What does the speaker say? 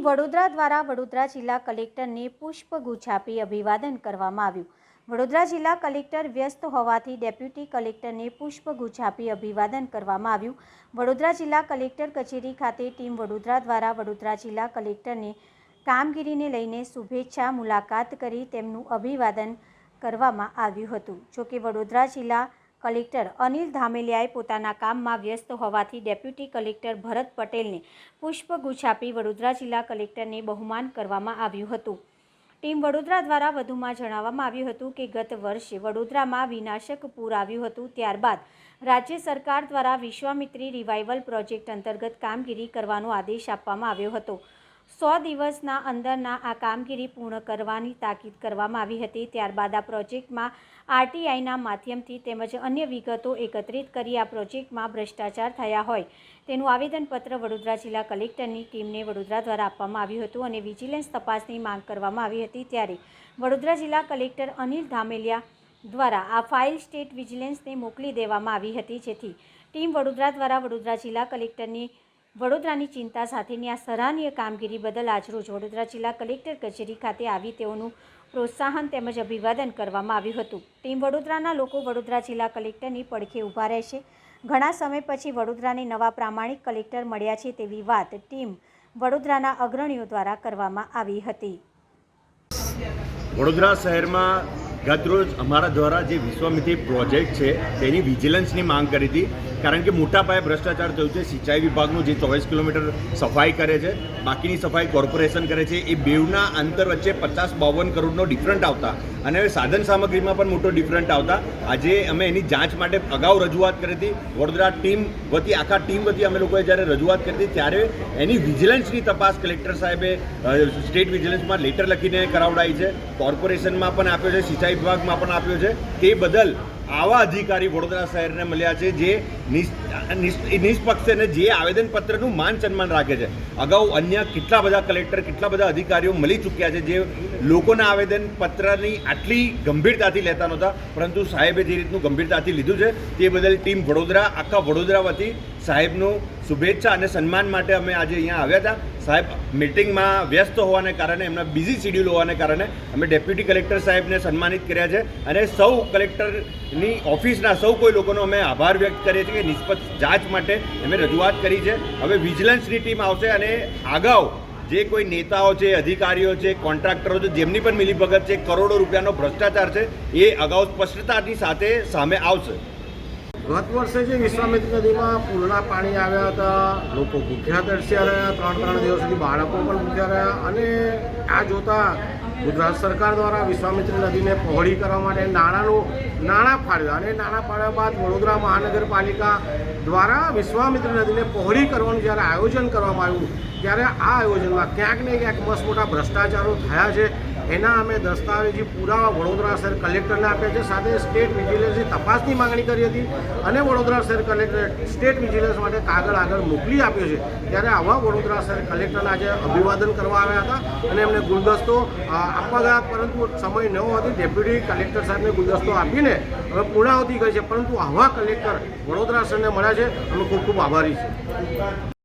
વડોદરા દ્વારા વડોદરા જિલ્લા કલેક્ટરને પુષ્પગુચ્છ આપી અભિવાદન કરવામાં આવ્યું। વડોદરા જિલ્લા કલેક્ટર વ્યસ્ત હોવાથી ડેપ્યુટી કલેક્ટરને પુષ્પગુચ્છ આપી અભિવાદન કરવામાં આવ્યું। વડોદરા જિલ્લા કલેક્ટર કચેરી ખાતે ટીમ વડોદરા દ્વારા વડોદરા જિલ્લા કલેક્ટરને કામગીરીને લઈને શુભેચ્છા મુલાકાત કરી તેમનું અભિવાદન કરવામાં આવ્યું હતું। જોકે વડોદરા જિલ્લા કલેક્ટર અનિલ ધામેલિયાએ પોતાના કામમાં વ્યસ્ત હોવાથી ડેપ્યુટી કલેક્ટર ભરત પટેલને પુષ્પગુચ્છ આપી વડોદરા જિલ્લા કલેક્ટરને બહુમાન કરવામાં આવ્યું હતું। ટીમ વડોદરા દ્વારા વધુમાં જણાવવામાં આવ્યું હતું કે ગત વર્ષે વડોદરામાં વિનાશક પૂર આવ્યું હતું, ત્યારબાદ રાજ્ય સરકાર દ્વારા વિશ્વામિત્રી રિવાઇવલ પ્રોજેક્ટ અંતર્ગત કામગીરી કરવાનો આદેશ આપવામાં આવ્યો હતો। 100 દિવસના અંદરના આ કામગીરી પૂર્ણ કરવાની તાકીદ કરવામાં આવી હતી। ત્યારબાદ આ પ્રોજેક્ટમાં આરટીઆઈના માધ્યમથી તેમજ અન્ય વિગતો એકત્રિત કરી આ પ્રોજેક્ટમાં ભ્રષ્ટાચાર થયા હોય તેનું આવેદનપત્ર વડોદરા જિલ્લા કલેક્ટરની ટીમને વડોદરા દ્વારા આપવામાં આવ્યું હતું અને વિજિલન્સ તપાસની માંગ કરવામાં આવી હતી। ત્યારે વડોદરા જિલ્લા કલેક્ટર અનિલ ધામેલિયા દ્વારા આ ફાઇલ સ્ટેટ વિજિલન્સને મોકલી દેવામાં આવી હતી, જેથી ટીમ વડોદરા દ્વારા વડોદરા જિલ્લા કલેક્ટરની વડોદરાની ચિંતા સાથેની આ સરાહનીય કામગીરી બદલ આજરોજ વડોદરા જિલ્લા કલેક્ટર કચેરી ખાતે આવી તેઓનું પ્રોત્સાહન તેમજ અભિવાદન કરવામાં આવ્યું હતું। ટીમ વડોદરાના લોકો વડોદરા જિલ્લા કલેક્ટરની પડખે ઊભા રહેશે। ઘણા સમય પછી વડોદરાને નવા પ્રામાણિક કલેક્ટર મળ્યા છે તેવી વાત ટીમ વડોદરાના અગ્રણીઓ દ્વારા કરવામાં આવી હતી। વડોદરા શહેરમાં ગતરોજ અમારા દ્વારા જે વિશ્વામિત્રી પ્રોજેક્ટ છે તેની વિજિલન્સની માંગ કરી હતી, કારણ કે મોટા પાયે ભ્રષ્ટાચાર થયું છે। સિંચાઈ વિભાગનું જે 24 કિલોમીટર સફાઈ કરે છે, બાકીની સફાઈ કોર્પોરેશન કરે છે, એ બેવના અંતર વચ્ચે 50-52 કરોડનો ડિફરન્ટ આવતા અને સાધન સામગ્રીમાં પણ મોટો ડિફરન્ટ આવતા આજે અમે એની જાંચ માટે અગાઉ રજૂઆત કરી હતી। વડોદરા ટીમ વતી આખા ટીમ વતી અમે લોકોએ જ્યારે રજૂઆત કરી હતી ત્યારે એની વિજિલન્સની તપાસ કલેક્ટર સાહેબે સ્ટેટ વિજિલન્સમાં લેટર લખીને કરાવડાવી છે, કોર્પોરેશનમાં પણ આપ્યો છે, સિંચાઈ વિભાગમાં પણ આપ્યો છે। તે બદલ આવા અધિકારી વડોદરા શહેરને મળ્યા છે જે નિષ્પક્ષ અને જે આવેદનપત્રનું માન સન્માન રાખે છે। અગાઉ અન્ય કેટલા બધા કલેક્ટર, કેટલા બધા અધિકારીઓ મળી ચૂક્યા છે જે લોકોના આવેદનપત્રની આટલી ગંભીરતાથી લેતા નહોતા, પરંતુ સાહેબે જે રીતનું ગંભીરતાથી લીધું છે તે બદલ ટીમ વડોદરા આખા વડોદરા વતી સાહેબનું શુભેચ્છા અને સન્માન માટે અમે આજે અહીંયા આવ્યા હતા। સાહેબ મિટિંગમાં વ્યસ્ત હોવાને કારણે, એમના બિઝી શિડ્યુલ હોવાને કારણે અમે ડેપ્યુટી કલેક્ટર સાહેબને સન્માનિત કર્યા છે અને સૌ કલેક્ટરની ઓફિસના સૌ કોઈ લોકોનો અમે આભાર વ્યક્ત કરીએ છીએ કે નિષ્પક્ષ જાંચ માટે અમે રજૂઆત કરી છે। હવે વિજિલન્સની ટીમ આવશે અને અગાઉ જે કોઈ નેતાઓ છે, અધિકારીઓ છે, કોન્ટ્રાક્ટરો છે, જેમની પણ મિલીભગત છે, કરોડો રૂપિયાનો ભ્રષ્ટાચાર છે, એ અગાઉ સ્પષ્ટતાની સાથે સામે આવશે। ગત વર્ષે જે વિશ્વામિત્રી નદીમાં પૂરના પાણી આવ્યા હતા, લોકો ભૂખ્યા તરસ્યા રહ્યા, 3 દિવસ સુધી બાળકો પણ ભૂખ્યા રહ્યા અને આ જોતાં ગુજરાત સરકાર દ્વારા વિશ્વામિત્રી નદીને પહોળી કરવા માટે નાણાં ફાળવ્યા અને નાણાં ફાળવ્યા બાદ વડોદરા મહાનગરપાલિકા દ્વારા વિશ્વામિત્રી નદીને પહોળી કરવાનું જ્યારે આયોજન કરવામાં આવ્યું ત્યારે આ આયોજનમાં ક્યાંક ને ક્યાંક મસ્ત મોટા ભ્રષ્ટાચારો થયા છે। એના અમે દસ્તાવેજી પુરાવા વડોદરા શહેર કલેક્ટરને આપ્યા છે, સાથે સ્ટેટ વિજિલન્સની તપાસની માંગણી કરી હતી અને વડોદરા શહેર કલેક્ટરે સ્ટેટ વિજિલન્સ માટે આગળ મોકલી આપ્યો છે। ત્યારે આવા વડોદરા શહેર કલેક્ટરને આજે અભિવાદન કરવા આવ્યા હતા અને એમને ગુલદસ્તો આપવા ગયા, પરંતુ સમય ન હોવાથી ડેપ્યુટી કલેક્ટર સાહેબને ગુલદસ્તો આપીને હવે પૂર્ણાહુતિ કરી છે, પરંતુ આવા કલેક્ટર વડોદરા શહેરને મળ્યા છે, અમે ખૂબ ખૂબ આભારી છીએ।